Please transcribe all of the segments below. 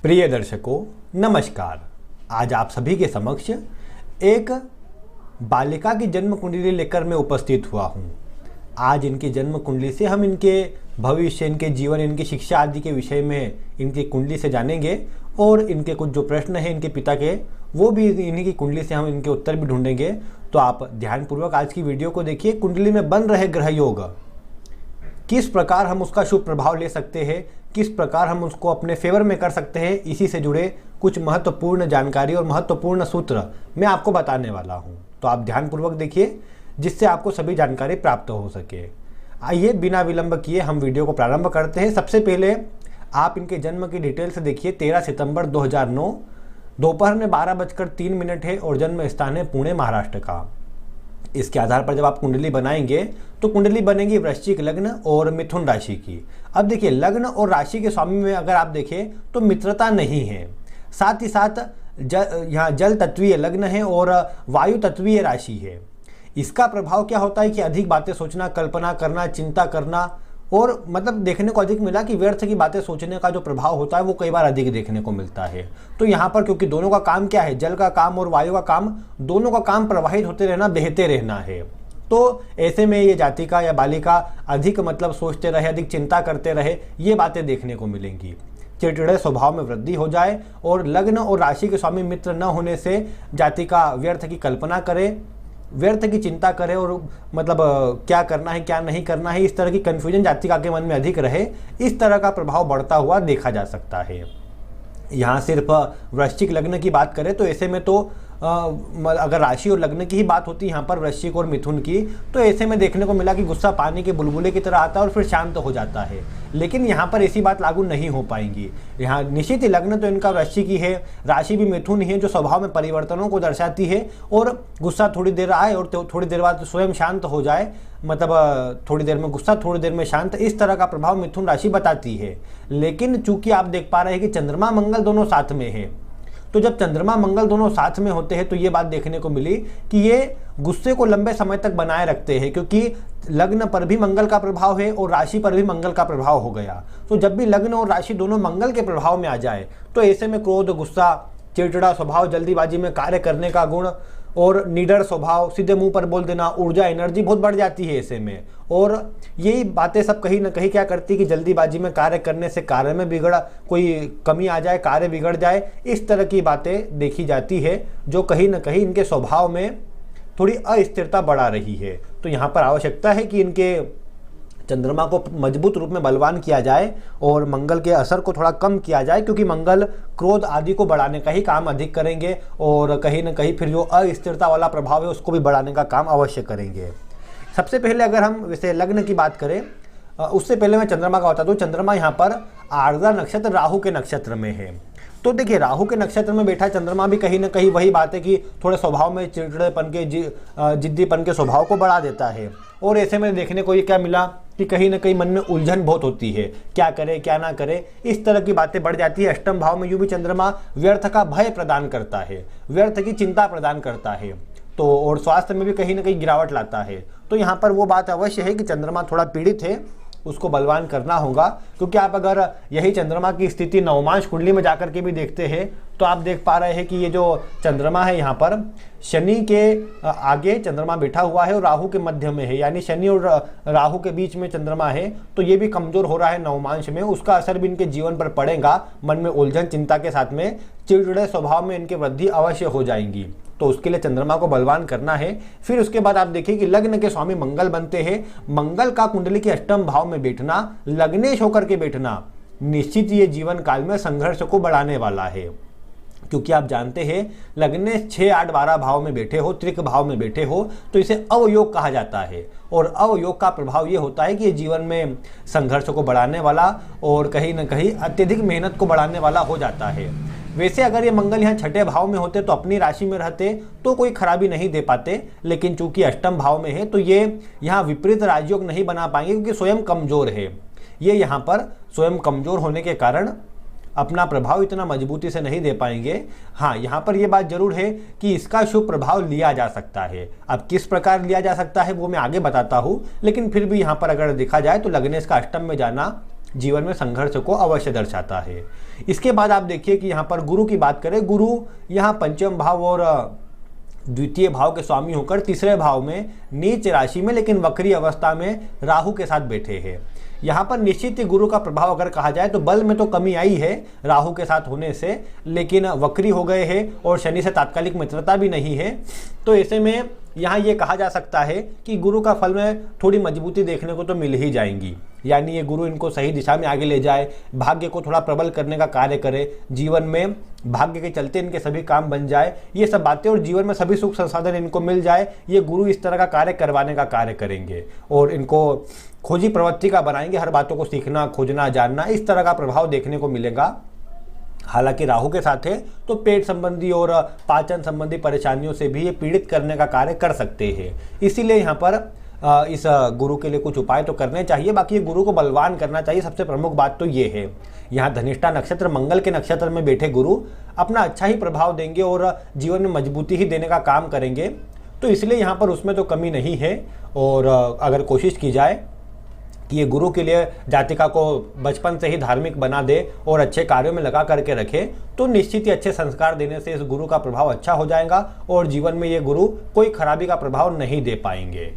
प्रिय दर्शकों नमस्कार। आज आप सभी के समक्ष एक बालिका की जन्म कुंडली लेकर मैं उपस्थित हुआ हूँ। आज इनकी जन्म कुंडली से हम इनके भविष्य, इनके जीवन, इनकी शिक्षा आदि के विषय में इनकी कुंडली से जानेंगे और इनके कुछ जो प्रश्न हैं इनके पिता के, वो भी इन्हीं की कुंडली से हम इनके उत्तर भी ढूंढेंगे। तो आप ध्यानपूर्वक आज की वीडियो को देखिए। कुंडली में बन रहे ग्रह योग, किस प्रकार हम उसका शुभ प्रभाव ले सकते हैं, किस प्रकार हम उसको अपने फेवर में कर सकते हैं, इसी से जुड़े कुछ महत्वपूर्ण जानकारी और महत्वपूर्ण सूत्र मैं आपको बताने वाला हूं। तो आप ध्यानपूर्वक देखिए जिससे आपको सभी जानकारी प्राप्त हो सके। आइए बिना विलंब किए हम वीडियो को प्रारंभ करते हैं। सबसे पहले आप इनके जन्म की डिटेल्स देखिए। 13 सितंबर 2009 दोपहर में 12:03 है और जन्म स्थान है पुणे, महाराष्ट्र का। इसके आधार पर जब आप कुंडली बनाएंगे तो कुंडली बनेगी वृश्चिक लग्न और मिथुन राशि की। अब देखिए, लग्न और राशि के स्वामी में अगर आप देखें तो मित्रता नहीं है, साथ ही साथ यहाँ जल तत्वीय लग्न है और वायु तत्वीय राशि है। इसका प्रभाव क्या होता है कि अधिक बातें सोचना, कल्पना करना, चिंता करना, और मतलब देखने को अधिक मिला कि व्यर्थ की बातें सोचने का जो प्रभाव होता है वो कई बार अधिक देखने को मिलता है। तो यहाँ पर क्योंकि दोनों का काम क्या है, जल का काम और वायु का काम, दोनों का काम प्रवाहित होते रहना, बहते रहना है। तो ऐसे में ये जातिका या बालिका अधिक मतलब सोचते रहे, अधिक चिंता करते रहे, ये बातें देखने को मिलेंगी। चिड़चिड़े स्वभाव में वृद्धि हो जाए और लग्न और राशि के स्वामी मित्र न होने से जातिका व्यर्थ की कल्पना करे, व्यर्थ की चिंता करे और मतलब क्या करना है क्या नहीं करना है, इस तरह की कन्फ्यूजन जातिका के मन में अधिक रहे। इस तरह का प्रभाव बढ़ता हुआ देखा जा सकता है। यहाँ सिर्फ वृश्चिक लग्न की बात करें तो ऐसे में तो अगर राशि और लग्न की ही बात होती है यहाँ पर वृश्चिक और मिथुन की, तो ऐसे में देखने को मिला कि गुस्सा पानी के बुलबुले की तरह आता है और फिर शांत हो जाता है। लेकिन यहाँ पर ऐसी बात लागू नहीं हो पाएंगी। यहाँ निश्चित ही लग्न तो इनका वृश्चिक ही है, राशि भी मिथुन ही है, जो स्वभाव में परिवर्तनों को दर्शाती है। और गुस्सा थोड़ी देर आए और थोड़ी देर बाद स्वयं शांत हो जाए, मतलब थोड़ी देर में गुस्सा, थोड़ी देर में शांत, इस तरह का प्रभाव मिथुन राशि बताती है। लेकिन चूंकि आप देख पा रहे हैं कि चंद्रमा मंगल दोनों साथ में है, तो जब चंद्रमा मंगल दोनों साथ में होते हैं तो ये बात देखने को मिली कि ये गुस्से को लंबे समय तक बनाए रखते हैं, क्योंकि लग्न पर भी मंगल का प्रभाव है और राशि पर भी मंगल का प्रभाव हो गया। तो जब भी लग्न और राशि दोनों मंगल के प्रभाव में आ जाए तो ऐसे में क्रोध, गुस्सा, चिड़चिड़ा स्वभाव, जल्दीबाजी में कार्य करने का गुण और निडर स्वभाव, सीधे मुंह पर बोल देना, ऊर्जा, एनर्जी बहुत बढ़ जाती है ऐसे में। और यही बातें सब कहीं ना कहीं क्या करती कि जल्दीबाजी में कार्य करने से कार्य में कोई कमी आ जाए, कार्य बिगड़ जाए, इस तरह की बातें देखी जाती है, जो कहीं ना कहीं इनके स्वभाव में थोड़ी अस्थिरता बढ़ा रही है। तो यहाँ पर आवश्यकता है कि इनके चंद्रमा को मजबूत रूप में बलवान किया जाए और मंगल के असर को थोड़ा कम किया जाए, क्योंकि मंगल क्रोध आदि को बढ़ाने का ही काम अधिक करेंगे और कहीं ना कहीं फिर जो अस्थिरता वाला प्रभाव है उसको भी बढ़ाने का काम अवश्य करेंगे। सबसे पहले अगर हम वैसे लग्न की बात करें, उससे पहले मैं चंद्रमा का बता दूं। चंद्रमा यहाँ पर आर्द्रा नक्षत्र राहु के नक्षत्र में है। तो देखिए, राहु के नक्षत्र में बैठा चंद्रमा भी कहीं ना कहीं वही बात है कि थोड़े स्वभाव में चिड़चिड़ेपन के, जिद्दीपन के स्वभाव को बढ़ा देता है। और ऐसे में देखने को ये क्या मिला कि कहीं ना कहीं मन में उलझन बहुत होती है, क्या करे क्या ना करे, इस तरह की बातें बढ़ जाती है। अष्टम भाव में यूं भी चंद्रमा व्यर्थ का भय प्रदान करता है, व्यर्थ की चिंता प्रदान करता है, तो और स्वास्थ्य में भी कहीं ना कहीं गिरावट लाता है। तो यहाँ पर वो बात अवश्य है कि चंद्रमा थोड़ा पीड़ित है, उसको बलवान करना होगा। क्योंकि आप अगर यही चंद्रमा की स्थिति नवमांश कुंडली में जाकर के भी देखते हैं तो आप देख पा रहे हैं कि ये जो चंद्रमा है यहाँ पर शनि के आगे चंद्रमा बैठा हुआ है और राहु के मध्य में है, यानी शनि और राहु के बीच में चंद्रमा है। तो ये भी कमजोर हो रहा है नवमांश में, उसका असर भी इनके जीवन पर पड़ेगा। मन में उलझन, चिंता के साथ में चिड़चिड़े स्वभाव में इनके वृद्धि अवश्य हो जाएंगी। तो उसके लिए चंद्रमा को बलवान करना है। फिर उसके बाद आप देखिए कि लग्न के स्वामी मंगल बनते हैं। मंगल का कुंडली के अष्टम भाव में बैठना, लग्नेश होकर के बैठना, निश्चित ये जीवन काल में संघर्ष को बढ़ाने वाला है। क्योंकि आप जानते हैं लग्नेश 6, 8, 12 भाव में बैठे हो, त्रिक भाव में बैठे हो तो इसे अवयोग कहा जाता है। और अवयोग का प्रभाव ये होता है कि ये जीवन में संघर्ष को बढ़ाने वाला और कहीं ना कहीं अत्यधिक मेहनत को बढ़ाने वाला हो जाता है। वैसे अगर ये मंगल यहाँ छठे भाव में होते तो अपनी राशि में रहते तो कोई खराबी नहीं दे पाते, लेकिन चूंकि अष्टम भाव में है तो ये यहाँ विपरीत राजयोग नहीं बना पाएंगे, क्योंकि स्वयं कमजोर है। ये यहाँ पर स्वयं कमजोर होने के कारण अपना प्रभाव इतना मजबूती से नहीं दे पाएंगे। हाँ, यहाँ पर यह बात जरूर है कि इसका शुभ प्रभाव लिया जा सकता है। अब किस प्रकार लिया जा सकता है वो मैं आगे बताता हूँ, लेकिन फिर भी यहाँ पर अगर देखा जाए तो लग्नेश का अष्टम में जाना जीवन में संघर्ष को अवश्य दर्शाता है। इसके बाद आप देखिए कि यहाँ पर गुरु की बात करें, गुरु यहाँ पंचम भाव और द्वितीय भाव के स्वामी होकर तीसरे भाव में नीच राशि में लेकिन वक्री अवस्था में राहु के साथ बैठे हैं। यहाँ पर निश्चित ही गुरु का प्रभाव अगर कहा जाए तो बल में तो कमी आई है राहु के साथ होने से, लेकिन वक्री हो गए हैं और शनि से तात्कालिक मित्रता भी नहीं है। तो ऐसे में यहाँ ये कहा जा सकता है कि गुरु का फल में थोड़ी मजबूती देखने को तो मिल ही जाएंगी, यानी ये गुरु इनको सही दिशा में आगे ले जाए, भाग्य को थोड़ा प्रबल करने का कार्य करे, जीवन में भाग्य के चलते इनके सभी काम बन जाए, ये सब बातें, और जीवन में सभी सुख संसाधन इनको मिल जाए, ये गुरु इस तरह का कार्य करवाने का कार्य करेंगे और इनको खोजी प्रवृत्ति का बनाएंगे, हर बातों को सीखना, खोजना, जानना, इस तरह का प्रभाव देखने को मिलेगा। हालांकि राहु के साथ है तो पेट संबंधी और पाचन संबंधी परेशानियों से भी ये पीड़ित करने का कार्य कर सकते हैं। इसीलिए यहाँ पर इस गुरु के लिए कुछ उपाय तो करने चाहिए। बाकी ये गुरु को बलवान करना चाहिए, सबसे प्रमुख बात तो ये है। यहाँ धनिष्ठा नक्षत्र, मंगल के नक्षत्र में बैठे गुरु अपना अच्छा ही प्रभाव देंगे और जीवन में मजबूती ही देने का काम करेंगे, तो इसलिए यहाँ पर उसमें तो कमी नहीं है। और अगर कोशिश की जाए कि ये गुरु के लिए जातिका को बचपन से ही धार्मिक बना दे और अच्छे कार्यों में लगा करके रखे, तो निश्चित ही अच्छे संस्कार देने से इस गुरु का प्रभाव अच्छा हो जाएगा और जीवन में ये गुरु कोई खराबी का प्रभाव नहीं दे पाएंगे।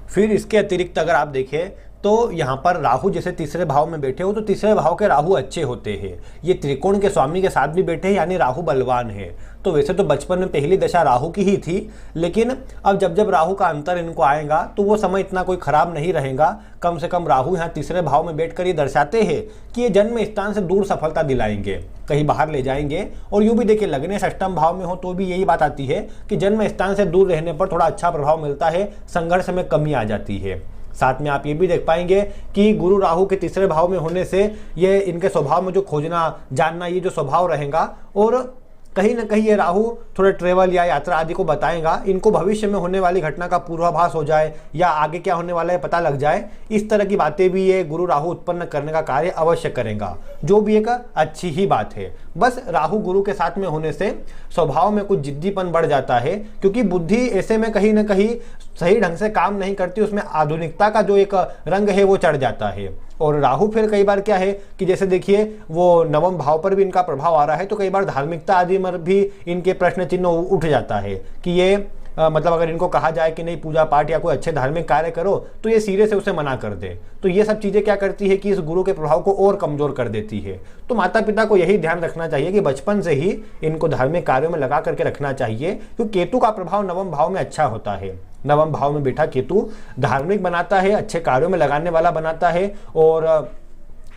फिर इसके अतिरिक्त अगर आप देखें तो यहाँ पर राहु जैसे तीसरे भाव में बैठे हो तो तीसरे भाव के राहु अच्छे होते हैं, ये त्रिकोण के स्वामी के साथ भी बैठे हैं, यानी राहु बलवान है। तो वैसे तो बचपन में पहली दशा राहु की ही थी, लेकिन अब जब जब राहु का अंतर इनको आएगा तो वो समय इतना कोई खराब नहीं रहेगा। कम से कम राहु यहाँ तीसरे भाव में बैठकर ये दर्शाते हैं कि ये जन्म स्थान से दूर सफलता दिलाएंगे, कहीं बाहर ले जाएंगे। और यूँ भी देखिए लगने षष्टम भाव में हो तो भी यही बात आती है कि जन्म स्थान से दूर रहने पर थोड़ा अच्छा प्रभाव मिलता है, संघर्ष में कमी आ जाती है। साथ में आप ये भी देख पाएंगे कि गुरु राहु के तीसरे भाव में होने से ये इनके स्वभाव में जो खोजना जानना ये जो स्वभाव रहेगा, और कहीं ना कहीं ये राहु थोड़े ट्रेवल या यात्रा आदि को बताएगा, इनको भविष्य में होने वाली घटना का पूर्वाभास हो जाए या आगे क्या होने वाला है पता लग जाए, इस तरह की बातें भी ये गुरु राहु उत्पन्न करने का कार्य अवश्य करेगा, जो भी एक अच्छी ही बात है। बस राहु गुरु के साथ में होने से स्वभाव में कुछ जिद्दीपन बढ़ जाता है, क्योंकि बुद्धि ऐसे में कहीं ना कहीं सही ढंग से काम नहीं करती, उसमें आधुनिकता का जो एक रंग है वो चढ़ जाता है। और राहु फिर कई बार क्या है कि जैसे देखिए वो नवम भाव पर भी इनका प्रभाव आ रहा है, तो कई बार धार्मिकता आदि में भी इनके प्रश्न चिन्ह उठ जाता है कि ये मतलब अगर इनको कहा जाए कि नहीं पूजा पाठ या कोई अच्छे धार्मिक कार्य करो तो ये सिरे से उसे मना कर दे। तो ये सब चीज़ें क्या करती है कि इस गुरु के प्रभाव को और कमजोर कर देती है। तो माता पिता को यही ध्यान रखना चाहिए कि बचपन से ही इनको धार्मिक कार्यों में लगा करके रखना चाहिए, क्योंकि केतु का प्रभाव नवम भाव में अच्छा होता है। नवम भाव में बैठा केतु धार्मिक बनाता है, अच्छे कार्यों में लगाने वाला बनाता है और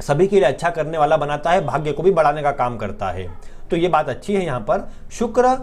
सभी के लिए अच्छा करने वाला बनाता है, भाग्य को भी बढ़ाने का काम करता है। तो ये बात अच्छी है। यहाँ पर शुक्र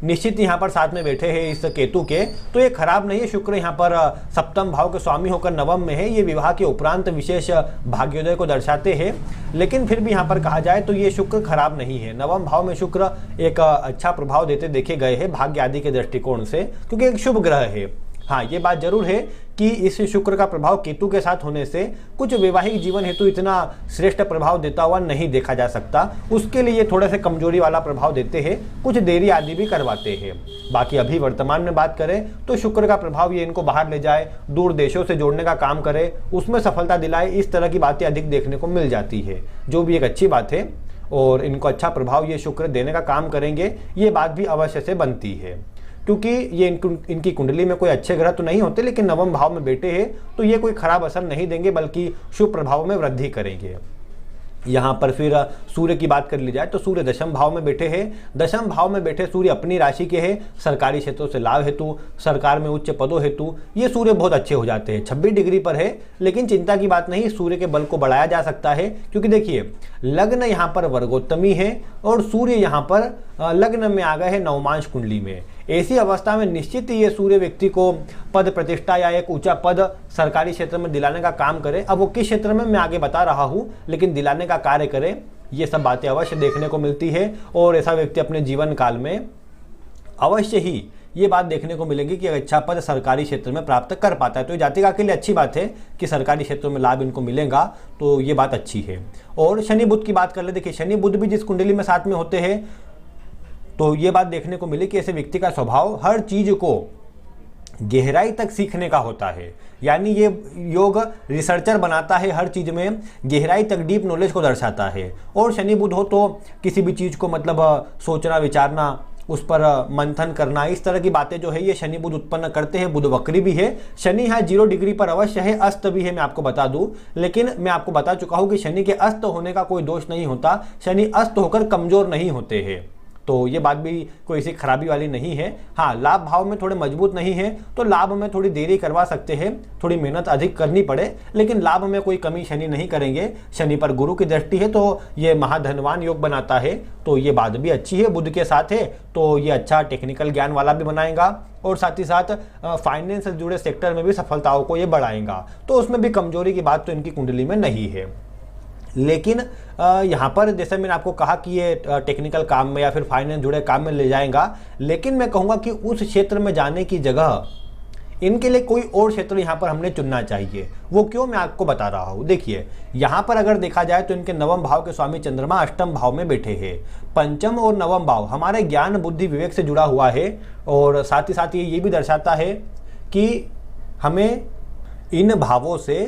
निश्चित यहाँ पर साथ में बैठे हैं इस केतु के, तो ये खराब नहीं है। शुक्र यहाँ पर सप्तम भाव के स्वामी होकर नवम में है, ये विवाह के उपरांत विशेष भाग्योदय को दर्शाते हैं, लेकिन फिर भी यहाँ पर कहा जाए तो ये शुक्र खराब नहीं है। नवम भाव में शुक्र एक अच्छा प्रभाव देते देखे गए हैं भाग्य आदि के दृष्टिकोण से, क्योंकि एक शुभ ग्रह है। हाँ, ये बात जरूर है कि इस शुक्र का प्रभाव केतु के साथ होने से कुछ वैवाहिक जीवन हेतु इतना श्रेष्ठ प्रभाव देता हुआ नहीं देखा जा सकता, उसके लिए थोड़े से कमजोरी वाला प्रभाव देते हैं, कुछ देरी आदि भी करवाते हैं। बाकी अभी वर्तमान में बात करें तो शुक्र का प्रभाव ये इनको बाहर ले जाए, दूर देशों से जोड़ने का काम करे, उसमें सफलता दिलाए, इस तरह की बातें अधिक देखने को मिल जाती है, जो भी एक अच्छी बात है। और इनको अच्छा प्रभाव ये शुक्र देने का काम करेंगे, ये बात भी अवश्य से बनती है, क्योंकि ये इनकी कुंडली में कोई अच्छे ग्रह तो नहीं होते, लेकिन नवम भाव में बैठे हैं तो ये कोई खराब असर नहीं देंगे, बल्कि शुभ प्रभाव में वृद्धि करेंगे। यहाँ पर फिर सूर्य की बात कर ली जाए तो सूर्य दशम भाव में बैठे हैं। दशम भाव में बैठे सूर्य अपनी राशि के हैं, सरकारी क्षेत्रों से लाभ हेतु, सरकार में उच्च पदों हेतु ये सूर्य बहुत अच्छे हो जाते हैं। 26 डिग्री पर है, लेकिन चिंता की बात नहीं, सूर्य के बल को बढ़ाया जा सकता है, क्योंकि देखिए लग्न यहाँ पर वर्गोत्तमी है और सूर्य यहाँ पर लग्न में आ गए हैं नवमांश कुंडली में। ऐसी अवस्था में निश्चित ही ये सूर्य व्यक्ति को पद प्रतिष्ठा या एक ऊंचा पद सरकारी क्षेत्र में दिलाने का काम करे। अब वो किस क्षेत्र में मैं आगे बता रहा हूँ, लेकिन दिलाने का कार्य करे, ये सब बातें अवश्य देखने को मिलती है। और ऐसा व्यक्ति अपने जीवन काल में अवश्य ही ये बात देखने को मिलेगी कि अच्छा पद सरकारी क्षेत्र में प्राप्त कर पाता है। तो जातिका के लिए अच्छी बात है कि सरकारी क्षेत्रों में लाभ इनको मिलेगा, तो ये बात अच्छी है। और शनि बुध की बात कर ले, देखिए शनि बुध भी जिस कुंडली में साथ में होते हैं तो ये बात देखने को मिली कि ऐसे व्यक्ति का स्वभाव हर चीज को गहराई तक सीखने का होता है। यानी ये योग रिसर्चर बनाता है, हर चीज़ में गहराई तक डीप नॉलेज को दर्शाता है। और शनि बुध हो तो किसी भी चीज़ को मतलब सोचना विचारना, उस पर मंथन करना, इस तरह की बातें जो है ये शनि बुध उत्पन्न करते हैं। बुध वक्री भी है, शनि यहाँ 0 डिग्री पर अवश्य है, अस्त भी है, मैं आपको बता दूं। लेकिन मैं आपको बता चुका हूं कि शनि के अस्त होने का कोई दोष नहीं होता, शनि अस्त होकर कमजोर नहीं होते हैं, तो ये बात भी कोई ऐसी खराबी वाली नहीं है। हाँ, लाभ भाव में थोड़े मजबूत नहीं है तो लाभ में थोड़ी देरी करवा सकते हैं, थोड़ी मेहनत अधिक करनी पड़े, लेकिन लाभ में कोई कमी शनि नहीं करेंगे। शनि पर गुरु की दृष्टि है तो ये महाधनवान योग बनाता है, तो ये बात भी अच्छी है। बुध के साथ है तो ये अच्छा टेक्निकल ज्ञान वाला भी बनाएगा और साथ ही साथ फाइनेंस से जुड़े सेक्टर में भी सफलताओं को ये बढ़ाएगा, तो उसमें भी कमजोरी की बात तो इनकी कुंडली में नहीं है। लेकिन यहाँ पर जैसे मैंने आपको कहा कि ये टेक्निकल काम में या फिर फाइनेंस जुड़े काम में ले जाएगा, लेकिन मैं कहूँगा कि उस क्षेत्र में जाने की जगह इनके लिए कोई और क्षेत्र यहाँ पर हमने चुनना चाहिए। वो क्यों, मैं आपको बता रहा हूँ। देखिए, यहाँ पर अगर देखा जाए तो इनके नवम भाव के स्वामी चंद्रमा अष्टम भाव में बैठे हैं। पंचम और नवम भाव हमारे ज्ञान बुद्धि विवेक से जुड़ा हुआ है, और साथ ही साथ ये भी दर्शाता है कि हमें इन भावों से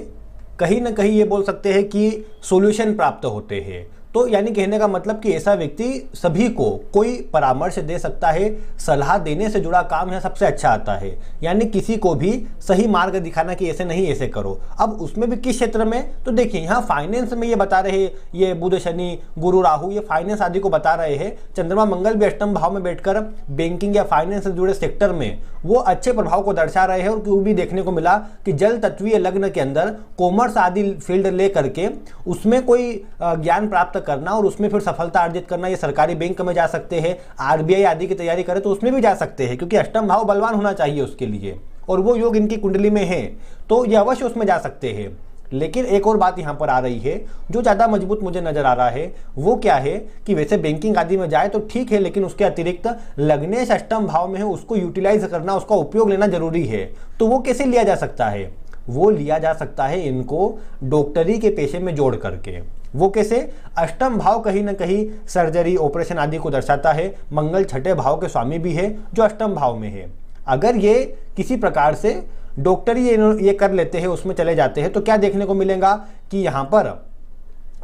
कहीं ना कहीं ये बोल सकते हैं कि सॉल्यूशन प्राप्त होते हैं। तो यानी कहने का मतलब कि ऐसा व्यक्ति सभी को कोई परामर्श दे सकता है, सलाह देने से जुड़ा काम है सबसे अच्छा आता है। यानी किसी को भी सही मार्ग दिखाना कि ऐसे नहीं ऐसे करो। अब उसमें भी किस क्षेत्र में, तो देखिए यहाँ फाइनेंस में ये बता रहे, ये बुध शनि गुरु राहु ये फाइनेंस आदि को बता रहे हैं। चंद्रमा मंगल भी अष्टम भाव में बैठकर बैंकिंग या फाइनेंस से जुड़े सेक्टर में वो अच्छे प्रभाव को दर्शा रहे हैं। और वो भी देखने को मिला कि जल तत्वीय लग्न के अंदर कॉमर्स आदि फील्ड ले करके उसमें कोई ज्ञान प्राप्त करना और उसमें फिर सफलता अर्जित करना, ये सरकारी बैंक में जा सकते हैं, आरबीआई आदि की तैयारी करें तो उसमें भी जा सकते हैं, क्योंकि अष्टम भाव बलवान होना चाहिए उसके लिए, और वो योग इनकी कुंडली में है, तो ये अवश्य उसमें जा सकते हैं। लेकिन एक और बात यहाँ पर आ रही है जो ज़्यादा मजबूत मुझे नजर आ रहा है, वो क्या है कि वैसे बैंकिंग आदि में जाए तो ठीक है, लेकिन उसके अतिरिक्त लग्नेश अष्टम भाव में है, उसको यूटिलाइज करना, उसका उपयोग लेना जरूरी है। तो वो कैसे लिया जा सकता है, वो लिया जा सकता है इनको डॉक्टरी के पेशे में जोड़ करके। वो कैसे, अष्टम भाव कहीं ना कहीं सर्जरी ऑपरेशन आदि को दर्शाता है। मंगल छठे भाव के स्वामी भी है जो अष्टम भाव में है। अगर ये किसी प्रकार से डॉक्टरी ये कर लेते हैं, उसमें चले जाते हैं, तो क्या देखने को मिलेगा कि यहाँ पर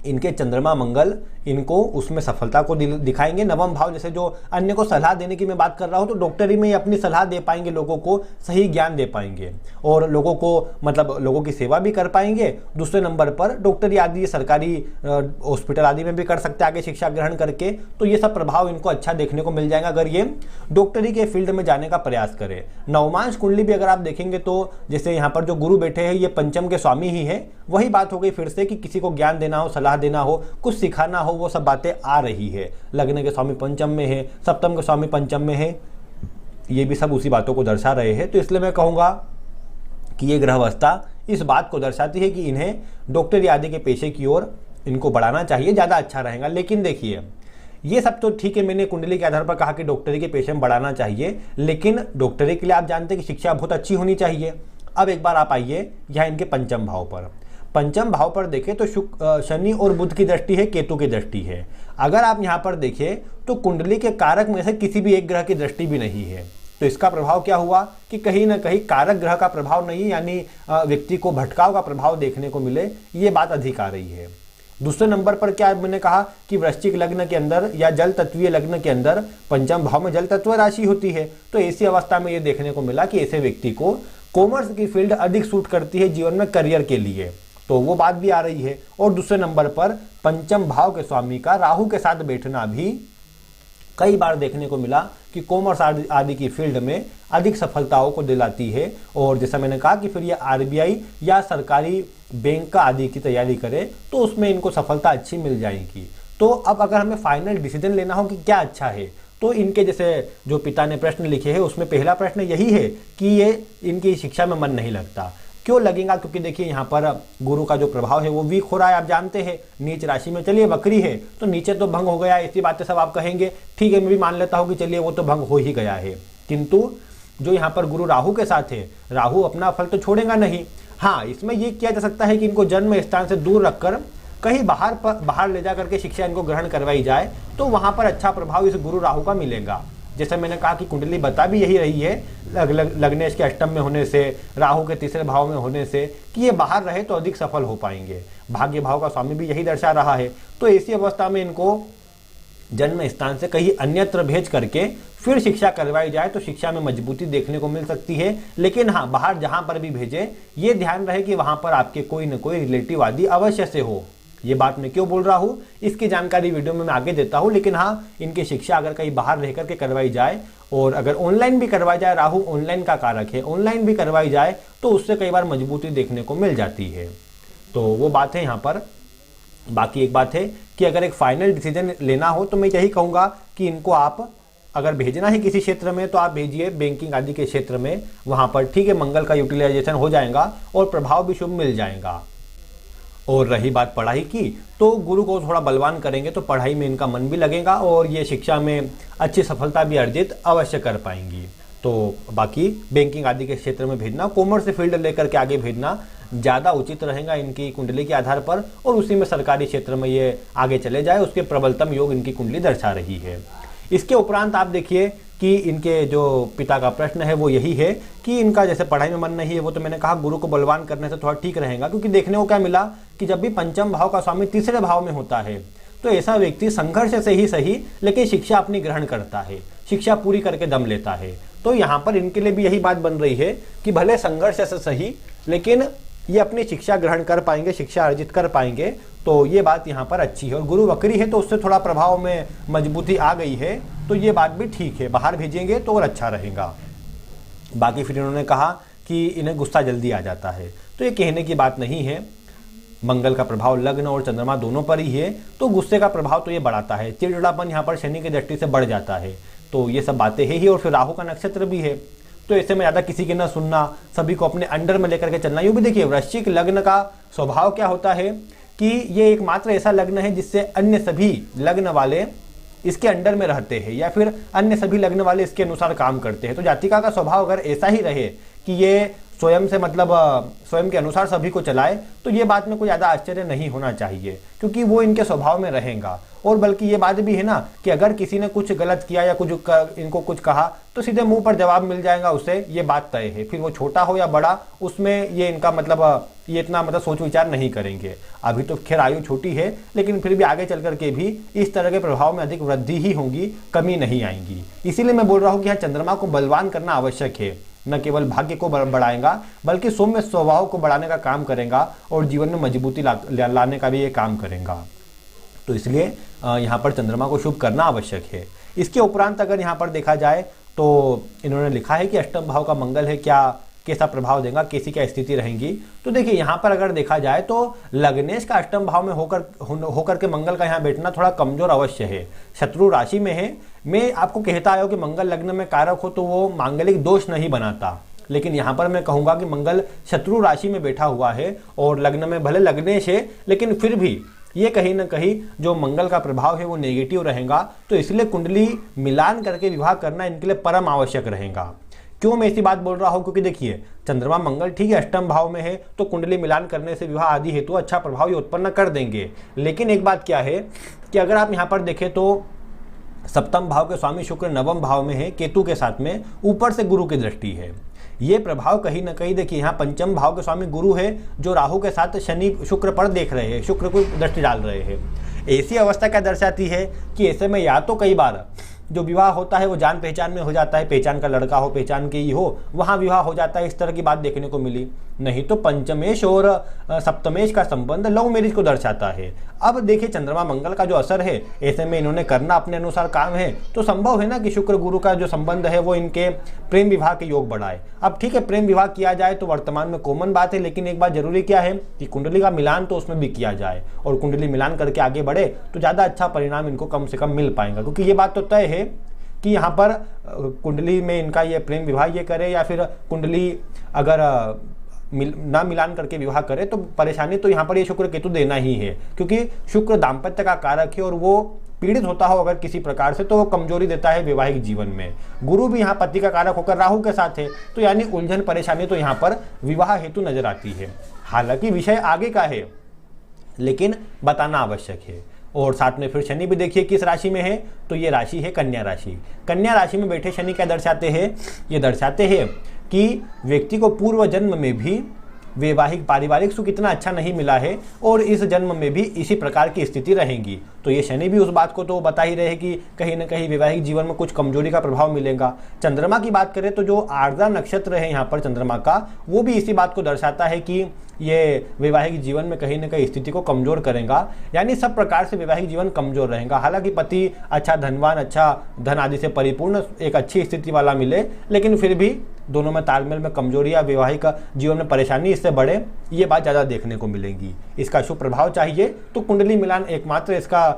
इनके चंद्रमा मंगल इनको उसमें सफलता को दिखाएंगे। नवम भाव जैसे जो अन्य को सलाह देने की मैं बात कर रहा हूँ, तो डॉक्टरी में अपनी सलाह दे पाएंगे, लोगों को सही ज्ञान दे पाएंगे और लोगों को मतलब लोगों की सेवा भी कर पाएंगे। दूसरे नंबर पर डॉक्टरी आदि सरकारी हॉस्पिटल आदि में भी कर सकते हैं आगे शिक्षा ग्रहण करके, तो ये सब प्रभाव इनको अच्छा देखने को मिल जाएगा अगर ये डॉक्टरी के फील्ड में जाने का प्रयास करें। नवमांश कुंडली भी अगर आप देखेंगे तो जैसे यहाँ पर जो गुरु बैठे हैं ये पंचम के स्वामी ही है। वही बात हो गई फिर से कि किसी को ज्ञान देना हो, सलाह देना हो, कुछ सिखाना हो, वो सब बातें आ रही है। लग्न के स्वामी पंचम में है, सप्तम के स्वामी पंचम में है, ये भी सब उसी बातों को दर्शा रहे हैं। तो इसलिए मैं कहूँगा कि ये ग्रहावस्था इस बात को दर्शाती है कि इन्हें डॉक्टरी आदि के पेशे की ओर इनको बढ़ाना चाहिए, ज़्यादा अच्छा रहेगा। लेकिन देखिए ये सब तो ठीक है, मैंने कुंडली के आधार पर कहा कि डॉक्टरी के पेशे में बढ़ाना चाहिए, लेकिन डॉक्टरी के लिए आप जानते हैं कि शिक्षा बहुत अच्छी होनी चाहिए। अब एक बार आप आइए यहाँ इनके पंचम भाव पर। पंचम भाव पर देखें तो शनि और बुध की दृष्टि है, केतु की दृष्टि है। अगर आप यहाँ पर देखें तो कुंडली के कारक में से किसी भी एक ग्रह की दृष्टि भी नहीं है, तो इसका प्रभाव क्या हुआ कि कहीं ना कहीं कारक ग्रह का प्रभाव नहीं, यानी व्यक्ति को भटकाव का प्रभाव देखने को मिले, ये बात अधिक आ रही है। दूसरे नंबर पर क्या मैंने कहा कि वृश्चिक लग्न के अंदर या जल तत्वीय लग्न के अंदर पंचम भाव में जल तत्व राशि होती है, तो ऐसी अवस्था में ये देखने को मिला कि ऐसे व्यक्ति को कॉमर्स की फील्ड अधिक सूट करती है जीवन में करियर के लिए, तो वो बात भी आ रही है। और दूसरे नंबर पर पंचम भाव के स्वामी का राहु के साथ बैठना भी कई बार देखने को मिला कि कॉमर्स आदि की फील्ड में अधिक सफलताओं को दिलाती है। और जैसा मैंने कहा कि फिर ये आरबीआई या सरकारी बैंक का आदि की तैयारी करे तो उसमें इनको सफलता अच्छी मिल जाएगी। तो अब अगर हमें फाइनल डिसीजन लेना हो कि क्या अच्छा है, तो इनके जैसे जो पिता ने प्रश्न लिखे हैं उसमें पहला प्रश्न यही है कि ये इनकी शिक्षा में मन नहीं लगता। क्यों लगेगा, क्योंकि देखिए यहाँ पर गुरु का जो प्रभाव है वो वीक हो रहा है, आप जानते हैं नीच राशि में, चलिए वक्री है तो नीचे तो भंग हो गया, ऐसी बातें सब आप कहेंगे, ठीक है मैं भी मान लेता हूँ कि चलिए वो तो भंग हो ही गया है। किंतु जो यहाँ पर गुरु राहु के साथ है, राहु अपना फल तो छोड़ेगा नहीं। हाँ, इसमें ये किया जा सकता है कि इनको जन्म स्थान से दूर रखकर कहीं बाहर ले जा करके शिक्षा इनको ग्रहण करवाई जाए, तो वहाँ पर अच्छा प्रभाव इस गुरु राहु का मिलेगा। जैसे मैंने कहा कि कुंडली बता भी यही रही है, लग्नेश के अष्टम में होने से, राहु के तीसरे भाव में होने से, कि ये बाहर रहे तो अधिक सफल हो पाएंगे। भाग्य भाव का स्वामी भी यही दर्शा रहा है। तो ऐसी अवस्था में इनको जन्म स्थान से कहीं अन्यत्र भेज करके फिर शिक्षा करवाई जाए तो शिक्षा में मजबूती देखने को मिल सकती है। लेकिन हाँ, बाहर जहां पर भी भेजे ये ध्यान रहे कि वहां पर आपके कोई न कोई रिलेटिव आदि अवश्य से हो। ये बात मैं क्यों बोल रहा हूँ, इसकी जानकारी वीडियो में मैं आगे देता हूँ। लेकिन हाँ, इनकी शिक्षा अगर कहीं बाहर रह करके करवाई जाए और अगर ऑनलाइन भी करवाई जाए, राहु ऑनलाइन का कारक है, ऑनलाइन भी करवाई जाए तो उससे कई बार मजबूती देखने को मिल जाती है। तो वो बात है यहाँ पर। बाकी एक बात है कि अगर एक फाइनल डिसीजन लेना हो तो मैं यही कहूँगा कि इनको आप अगर भेजना है किसी क्षेत्र में तो आप भेजिए बैंकिंग आदि के क्षेत्र में, वहाँ पर ठीक है मंगल का यूटिलाइजेशन हो जाएगा और प्रभाव भी शुभ मिल जाएगा। और रही बात पढ़ाई की, तो गुरु को थोड़ा बलवान करेंगे तो पढ़ाई में इनका मन भी लगेगा और ये शिक्षा में अच्छी सफलता भी अर्जित अवश्य कर पाएंगी। तो बाकी बैंकिंग आदि के क्षेत्र में भेजना, कॉमर्स से फील्ड लेकर के आगे भेजना ज़्यादा उचित रहेगा इनकी कुंडली के आधार पर, और उसी में सरकारी क्षेत्र में ये आगे चले जाए, उसके प्रबलतम योग इनकी कुंडली दर्शा रही है। इसके उपरांत आप देखिए कि इनके जो पिता का प्रश्न है वो यही है कि इनका जैसे पढ़ाई में मन नहीं है, वो तो मैंने कहा गुरु को बलवान करने से थोड़ा ठीक रहेगा, क्योंकि देखने को क्या मिला कि जब भी पंचम भाव का स्वामी तीसरे भाव में होता है तो ऐसा व्यक्ति संघर्ष से ही सही लेकिन शिक्षा अपनी ग्रहण करता है, शिक्षा पूरी करके दम लेता है। तो यहाँ पर इनके लिए भी यही बात बन रही है कि भले संघर्ष से सही लेकिन ये अपनी शिक्षा ग्रहण कर पाएंगे, शिक्षा अर्जित कर पाएंगे। तो ये बात यहाँ पर अच्छी है। और गुरु वक्री है तो उससे थोड़ा प्रभाव में मजबूती आ गई है, तो ये बात भी ठीक है, बाहर भेजेंगे तो और अच्छा रहेगा। बाकी फिर इन्होंने कहा कि इन्हें गुस्सा जल्दी आ जाता है, तो ये कहने की बात नहीं है। मंगल का प्रभाव लग्न और चंद्रमा दोनों पर ही है, तो गुस्से का प्रभाव तो ये बढ़ाता है। चिड़चिड़ापन यहाँ पर शनि की दृष्टि से बढ़ जाता है, तो ये सब बातें है ही। और फिर राहु का नक्षत्र भी है, तो ऐसे में ज़्यादा किसी की ना सुनना, सभी को अपने अंडर में लेकर के चलना। यूँ भी देखिए वृश्चिक लग्न का स्वभाव क्या होता है कि ये एकमात्र ऐसा लग्न है जिससे अन्य सभी लग्न वाले इसके अंडर में रहते हैं या फिर अन्य सभी लग्न वाले इसके अनुसार काम करते हैं। तो जातिका का स्वभाव अगर ऐसा ही रहे कि ये स्वयं से मतलब स्वयं के अनुसार सभी को चलाए, तो ये बात में कोई ज़्यादा आश्चर्य नहीं होना चाहिए, क्योंकि वो इनके स्वभाव में रहेगा। और बल्कि ये बात भी है ना कि अगर किसी ने कुछ गलत किया या इनको कुछ कहा तो सीधे मुंह पर जवाब मिल जाएगा उसे, ये बात तय है। फिर वो छोटा हो या बड़ा, उसमें ये इनका मतलब ये इतना मतलब सोच विचार नहीं करेंगे। अभी तो खैर आयु छोटी है, लेकिन फिर भी आगे चल करके भी इस तरह के प्रभाव में अधिक वृद्धि ही होगी, कमी नहीं आएंगी। इसीलिए मैं बोल रहा हूँ कि यहाँ चंद्रमा को बलवान करना आवश्यक है, न केवल भाग्य को बढ़ाएगा बल्कि सौम्य स्वभाव को बढ़ाने का काम करेगा और जीवन में मजबूती लाने का भी ये काम करेगा। तो इसलिए यहाँ पर चंद्रमा को शुभ करना आवश्यक है। इसके उपरांत अगर यहाँ पर देखा जाए तो इन्होंने लिखा है कि अष्टम भाव का मंगल है, क्या कैसा प्रभाव देगा, कैसी क्या स्थिति रहेंगी। तो देखिए यहाँ पर अगर देखा जाए तो लग्नेश का अष्टम भाव में होकर के मंगल का यहाँ बैठना थोड़ा कमजोर अवश्य है, शत्रु राशि में है। मैं आपको कहता आया कि मंगल लग्न में कारक हो तो वो मांगलिक दोष नहीं बनाता, लेकिन यहाँ पर मैं कहूँगा कि मंगल शत्रु राशि में बैठा हुआ है और लग्न में भले लग्नेश है, लेकिन फिर भी ये कहीं ना कहीं जो मंगल का प्रभाव है वो नेगेटिव रहेगा। तो इसलिए कुंडली मिलान करके विवाह करना इनके लिए परम आवश्यक रहेगा। क्यों मैं ऐसी बात बोल रहा हूँ, क्योंकि देखिए चंद्रमा मंगल ठीक है अष्टम भाव में है, तो कुंडली मिलान करने से विवाह आदि हेतु अच्छा प्रभाव ये उत्पन्न कर देंगे। लेकिन एक बात क्या है कि अगर आप यहाँ पर देखें तो सप्तम भाव के स्वामी शुक्र नवम भाव में है केतु के साथ में, ऊपर से गुरु की दृष्टि है। ये प्रभाव कहीं ना कहीं देखिए यहाँ पंचम भाव के स्वामी गुरु है जो राहु के साथ शनि शुक्र पर देख रहे हैं, शुक्र को दृष्टि डाल रहे हैं। ऐसी अवस्था क्या दर्शाती है कि ऐसे में या तो कई बार जो विवाह होता है वो जान पहचान में हो जाता है, पहचान का लड़का हो, पहचान की ही हो, वहाँ विवाह हो जाता है, इस तरह की बात देखने को मिली। नहीं तो पंचमेश और सप्तमेश का संबंध लव मैरिज को दर्शाता है। अब देखिए चंद्रमा मंगल का जो असर है, ऐसे में इन्होंने करना अपने अनुसार काम है, तो संभव है ना कि शुक्र गुरु का जो संबंध है वो इनके प्रेम विवाह के योग बढ़ाए। अब ठीक है प्रेम विवाह किया जाए तो वर्तमान में कॉमन बात है, लेकिन एक बात जरूरी क्या है कि कुंडली का मिलान तो उसमें भी किया जाए, और कुंडली मिलान करके आगे बढ़े तो ज़्यादा अच्छा परिणाम इनको कम से कम मिल पाएगा। क्योंकि ये बात तो तय है कि यहाँ पर कुंडली में इनका ये प्रेम विवाह ये करे या फिर कुंडली अगर ना मिलान करके विवाह करे तो परेशानी तो यहाँ पर ये शुक्र केतु देना ही है, क्योंकि शुक्र दाम्पत्य का कारक है और वो पीड़ित होता हो अगर किसी प्रकार से तो वो कमजोरी देता है वैवाहिक जीवन में। गुरु भी यहाँ पति का कारक होकर राहु के साथ है, तो यानी उलझन परेशानी तो यहाँ पर विवाह हेतु नजर आती है। हालांकि विषय आगे का है लेकिन बताना आवश्यक है। और साथ में फिर शनि भी देखिए किस राशि में है, तो ये राशि है कन्या राशि। कन्या राशि में बैठे शनि क्या दर्शाते हैं, ये दर्शाते हैं कि व्यक्ति को पूर्व जन्म में भी वैवाहिक पारिवारिक सुख इतना अच्छा नहीं मिला है और इस जन्म में भी इसी प्रकार की स्थिति रहेगी। तो ये शनि भी उस बात को तो बता ही रहे कि कहीं ना कहीं वैवाहिक जीवन में कुछ कमजोरी का प्रभाव मिलेगा। चंद्रमा की बात करें तो जो आर्द्रा नक्षत्र है यहाँ पर चंद्रमा का, वो भी इसी बात को दर्शाता है कि ये वैवाहिक जीवन में कहीं ना कहीं स्थिति को कमजोर करेगा, यानी सब प्रकार से वैवाहिक जीवन कमजोर रहेगा। हालांकि पति अच्छा धनवान, अच्छा धन आदि से परिपूर्ण एक अच्छी स्थिति वाला मिले, लेकिन फिर भी दोनों में तालमेल में कमजोरी या वैवाहिक जीवन में परेशानी इससे बढ़े, ये बात ज़्यादा देखने को मिलेगी। इसका शुभ प्रभाव चाहिए तो कुंडली मिलान एकमात्र इसका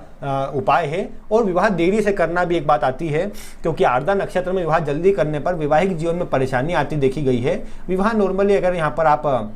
उपाय है। और विवाह देरी से करना भी एक बात आती है, क्योंकि आर्द्रा नक्षत्र में विवाह जल्दी करने पर वैवाहिक जीवन में परेशानी आती देखी गई है। विवाह नॉर्मली अगर यहाँ पर आप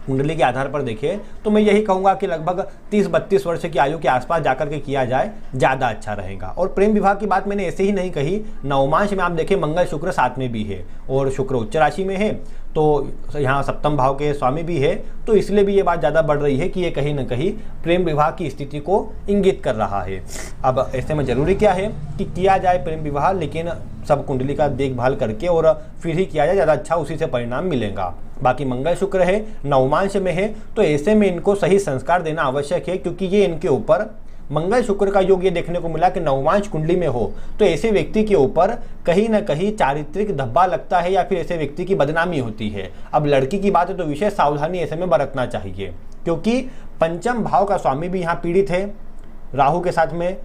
कुंडली के आधार पर देखें तो मैं यही कहूँगा कि लगभग 30-32 वर्ष की आयु के आसपास जाकर के किया जाए, ज़्यादा अच्छा रहेगा। और प्रेम विवाह की बात मैंने ऐसे ही नहीं कही, नवमांश में आप देखें मंगल शुक्र साथ में भी है और शुक्र उच्च राशि में है, तो यहाँ सप्तम भाव के स्वामी भी है, तो इसलिए भी ये बात ज़्यादा बढ़ रही है कि ये कहीं ना कहीं प्रेम विवाह की स्थिति को इंगित कर रहा है। अब ऐसे में ज़रूरी क्या है कि किया जाए प्रेम विवाह, लेकिन सब कुंडली का देखभाल करके और फिर ही किया जाए, ज़्यादा अच्छा उसी से परिणाम मिलेगा। बाकी मंगल शुक्र है, नवमांश में है, तो ऐसे में इनको सही संस्कार देना आवश्यक है, क्योंकि ये इनके ऊपर मंगल शुक्र का योग ये देखने को मिला कि नवमांश कुंडली में हो तो ऐसे व्यक्ति के ऊपर कहीं ना कहीं चारित्रिक धब्बा लगता है या फिर ऐसे व्यक्ति की बदनामी होती है। अब लड़की की बात है तो विशेष सावधानी ऐसे में बरतना चाहिए, क्योंकि पंचम भाव का स्वामी भी यहाँ पीड़ित है राहु के साथ में।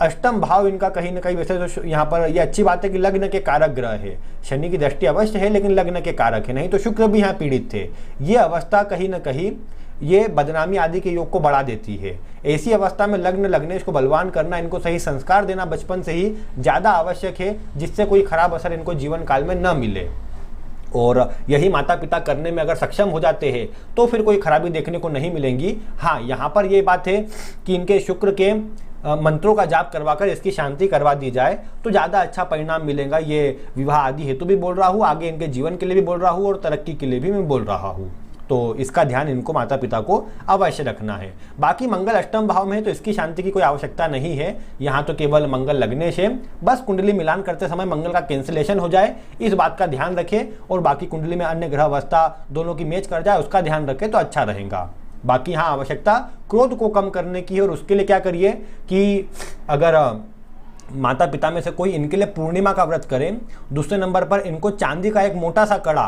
अष्टम भाव इनका कहीं ना कहीं, वैसे तो यहाँ पर यह अच्छी बात है कि लग्न के कारक ग्रह है, शनि की दृष्टि अवश्य है लेकिन लग्न के कारक है, नहीं तो शुक्र भी यहाँ पीड़ित थे। ये अवस्था कहीं ना कहीं ये बदनामी आदि के योग को बढ़ा देती है। ऐसी अवस्था में लग्न लग्नेश को बलवान करना, इनको सही संस्कार देना बचपन से ही ज़्यादा आवश्यक है, जिससे कोई खराब असर इनको जीवन काल में न मिले। और यही माता पिता करने में अगर सक्षम हो जाते हैं तो फिर कोई खराबी देखने को नहीं मिलेंगी। हाँ, यहाँ पर ये बात है कि इनके शुक्र के मंत्रों का जाप करवाकर इसकी शांति करवा दी जाए तो ज़्यादा अच्छा परिणाम मिलेगा। ये विवाह आदि हेतु भी बोल रहा हूँ, आगे इनके जीवन के लिए भी बोल रहा हूँ और तरक्की के लिए भी मैं बोल रहा हूँ, तो इसका ध्यान इनको माता पिता को अवश्य रखना है। बाकी मंगल अष्टम भाव में है तो इसकी शांति की कोई आवश्यकता नहीं है, यहाँ तो केवल मंगल लग्नेश है, बस कुंडली मिलान करते समय मंगल का कैंसिलेशन हो जाए इस बात का ध्यान रखें, और बाकी कुंडली में अन्य ग्रह अवस्था दोनों की मैच कर जाए उसका ध्यान रखें तो अच्छा रहेगा। बाकी हाँ, आवश्यकता क्रोध को कम करने की है, और उसके लिए क्या करिए कि अगर माता पिता में से कोई इनके लिए पूर्णिमा का व्रत करें, दूसरे नंबर पर इनको चांदी का एक मोटा सा कड़ा,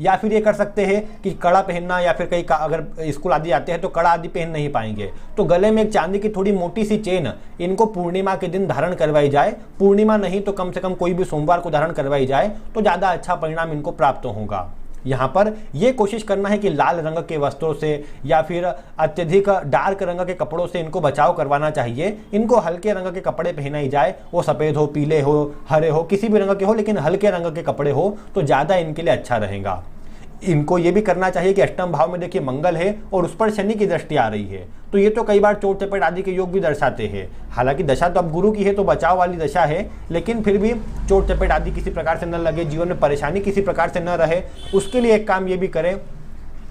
या फिर ये कर सकते हैं कि कड़ा पहनना, या फिर कहीं अगर स्कूल आदि आते हैं तो कड़ा आदि पहन नहीं पाएंगे तो गले में एक चांदी की थोड़ी मोटी सी चेन इनको पूर्णिमा के दिन धारण करवाई जाए। पूर्णिमा नहीं तो कम से कम कोई भी सोमवार को धारण करवाई जाए तो ज़्यादा अच्छा परिणाम इनको प्राप्त होगा। यहाँ पर यह कोशिश करना है कि लाल रंग के वस्त्रों से या फिर अत्यधिक डार्क रंग के कपड़ों से इनको बचाव करवाना चाहिए। इनको हल्के रंग के कपड़े पहनाई जाए, वो सफ़ेद हो, पीले हो, हरे हो, किसी भी रंग के हो, लेकिन हल्के रंग के कपड़े हो तो ज़्यादा इनके लिए अच्छा रहेगा। इनको ये भी करना चाहिए कि अष्टम भाव में देखिए मंगल है और उस पर शनि की दृष्टि आ रही है, तो ये तो कई बार चोट चपेट आदि के योग भी दर्शाते हैं। हालांकि दशा तो अब गुरु की है तो बचाव वाली दशा है, लेकिन फिर भी चोट चपेट आदि किसी प्रकार से न लगे, जीवन में परेशानी किसी प्रकार से न रहे, उसके लिए एक काम ये भी करें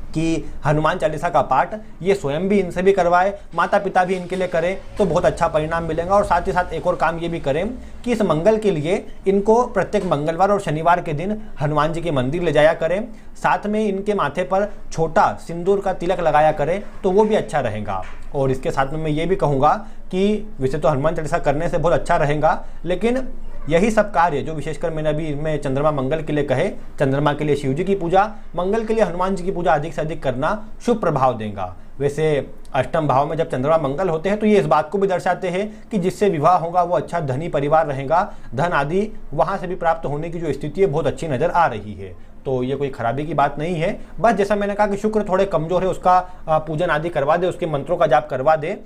कि हनुमान चालीसा का पाठ ये स्वयं भी इनसे भी करवाए, माता पिता भी इनके लिए करें तो बहुत अच्छा परिणाम मिलेगा। और साथ ही साथ एक और काम ये भी करें कि इस मंगल के लिए इनको प्रत्येक मंगलवार और शनिवार के दिन हनुमान जी के मंदिर ले जाया करें, साथ में इनके माथे पर छोटा सिंदूर का तिलक लगाया करें तो वो भी अच्छा रहेगा। और इसके साथ में मैं ये भी कहूँगा कि वैसे तो हनुमान चालीसा करने से बहुत अच्छा रहेगा, लेकिन यही सब कार्य जो विशेषकर मैंने अभी इनमें चंद्रमा मंगल के लिए कहे, चंद्रमा के लिए शिव जी की पूजा, मंगल के लिए हनुमान जी की पूजा अधिक से अधिक करना शुभ प्रभाव देगा। वैसे अष्टम भाव में जब चंद्रमा मंगल होते हैं तो ये इस बात को भी दर्शाते हैं कि जिससे विवाह होगा वो अच्छा धनी परिवार रहेगा, धन आदि वहाँ से भी प्राप्त होने की जो स्थिति है बहुत अच्छी नज़र आ रही है। तो ये कोई खराबी की बात नहीं है, बस जैसा मैंने कहा कि शुक्र थोड़े कमजोर है, उसका पूजन आदि करवा दे, उसके मंत्रों का जाप करवा दे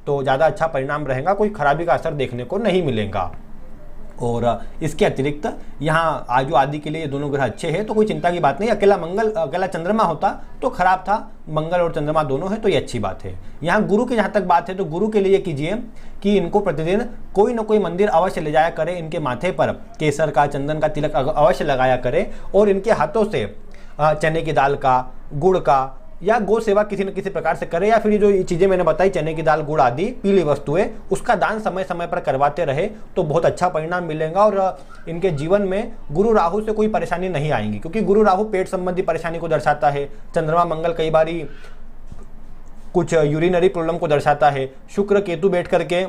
तो ज़्यादा अच्छा परिणाम रहेगा, कोई खराबी का असर देखने को नहीं मिलेगा। और इसके अतिरिक्त यहाँ आयु आदि के लिए ये दोनों ग्रह अच्छे हैं तो कोई चिंता की बात नहीं। अकेला चंद्रमा होता तो खराब था, मंगल और चंद्रमा दोनों है तो ये अच्छी बात है। यहाँ गुरु की जहाँ तक बात है तो गुरु के लिए कीजिए कि इनको प्रतिदिन कोई ना कोई मंदिर अवश्य ले जाया करें, इनके माथे पर केसर का चंदन का तिलक अवश्य लगाया करें और इनके हाथों से चने की दाल का, गुड़ का या गौ सेवा किसी न किसी प्रकार से करे, या फिर ये जो चीज़ें मैंने बताई चने की दाल, गुड़ आदि पीली वस्तुएं, उसका दान समय समय पर करवाते रहे तो बहुत अच्छा परिणाम मिलेगा और इनके जीवन में गुरु राहु से कोई परेशानी नहीं आएंगी, क्योंकि गुरु राहु पेट संबंधी परेशानी को दर्शाता है, चंद्रमा मंगल कई बारी कुछ यूरिनरी प्रॉब्लम को दर्शाता है, शुक्र केतु बैठ करके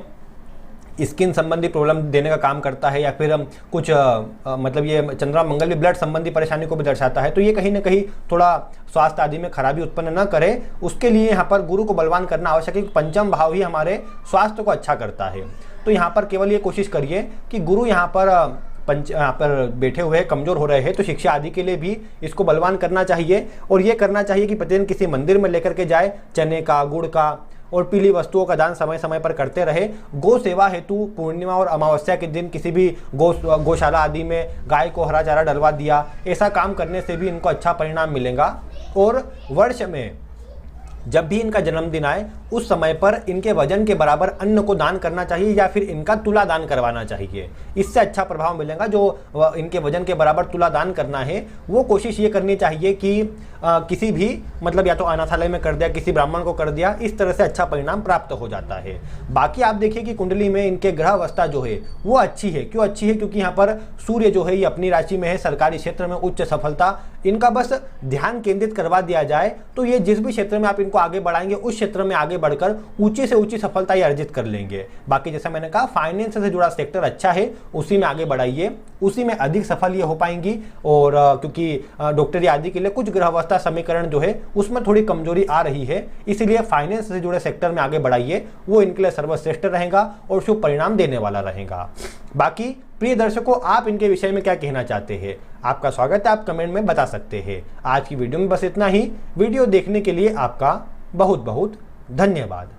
स्किन संबंधी प्रॉब्लम देने का काम करता है, या फिर कुछ मतलब ये चंद्रमा मंगल भी ब्लड संबंधी परेशानी को भी दर्शाता है। तो ये कहीं ना कहीं थोड़ा स्वास्थ्य आदि में खराबी उत्पन्न न करे, उसके लिए यहाँ पर गुरु को बलवान करना आवश्यक है। पंचम भाव ही हमारे स्वास्थ्य को अच्छा करता है। तो यहाँ पर केवल ये कोशिश करिए कि गुरु यहाँ पर बैठे हुए कमजोर हो रहे हैं, तो शिक्षा आदि के लिए भी इसको बलवान करना चाहिए। और ये करना चाहिए कि प्रतिदिन किसी मंदिर में लेकर के जाए, चने का, गुड़ का और पीली वस्तुओं का दान समय समय पर करते रहे। गौ सेवा हेतु पूर्णिमा और अमावस्या के दिन किसी भी गौशाला आदि में गाय को हरा चारा डलवा दिया, ऐसा काम करने से भी इनको अच्छा परिणाम मिलेगा। और वर्ष में जब भी इनका जन्मदिन आए उस समय पर इनके वजन के बराबर अन्न को दान करना चाहिए, या फिर इनका तुला दान करवाना चाहिए। इससे अच्छा प्रभाव मिलेगा। जो इनके वजन के बराबर तुला दान करना है वो कोशिश ये करनी चाहिए कि किसी भी मतलब या तो अनाथालय में कर दिया, किसी ब्राह्मण को कर दिया, इस तरह से अच्छा परिणाम प्राप्त हो जाता है। बाकी आप देखिए कि कुंडली में इनके ग्रह अवस्था जो है वो अच्छी है। क्यों अच्छी है? क्योंकि यहाँ पर सूर्य जो है ये अपनी राशि में है, सरकारी क्षेत्र में उच्च सफलता, इनका बस ध्यान केंद्रित करवा दिया जाए तो ये जिस भी क्षेत्र में आप इनको आगे बढ़ाएंगे उस क्षेत्र में आगे बढ़कर ऊंची से ऊंची सफलता ये अर्जित कर लेंगे। बाकी जैसा मैंने कहा फाइनेंस से जुड़ा सेक्टर अच्छा है, उसी में आगे बढ़ाइए, उसी में अधिक सफल ये हो पाएंगी। और क्योंकि डॉक्टरी आदि के लिए कुछ ग्रह अवस्था समीकरण जो है उसमें थोड़ी कमजोरी आ रही है, इसीलिए फाइनेंस से जुड़े सेक्टर में आगे बढ़ाइए, वो इनके लिए सर्वश्रेष्ठ रहेगा और शुभ परिणाम देने वाला रहेगा। बाकी प्रिय दर्शकों, आप इनके विषय में क्या कहना चाहते हैं? आपका स्वागत है, आप कमेंट में बता सकते हैं। आज की वीडियो में बस इतना ही। वीडियो देखने के लिए आपका बहुत बहुत धन्यवाद।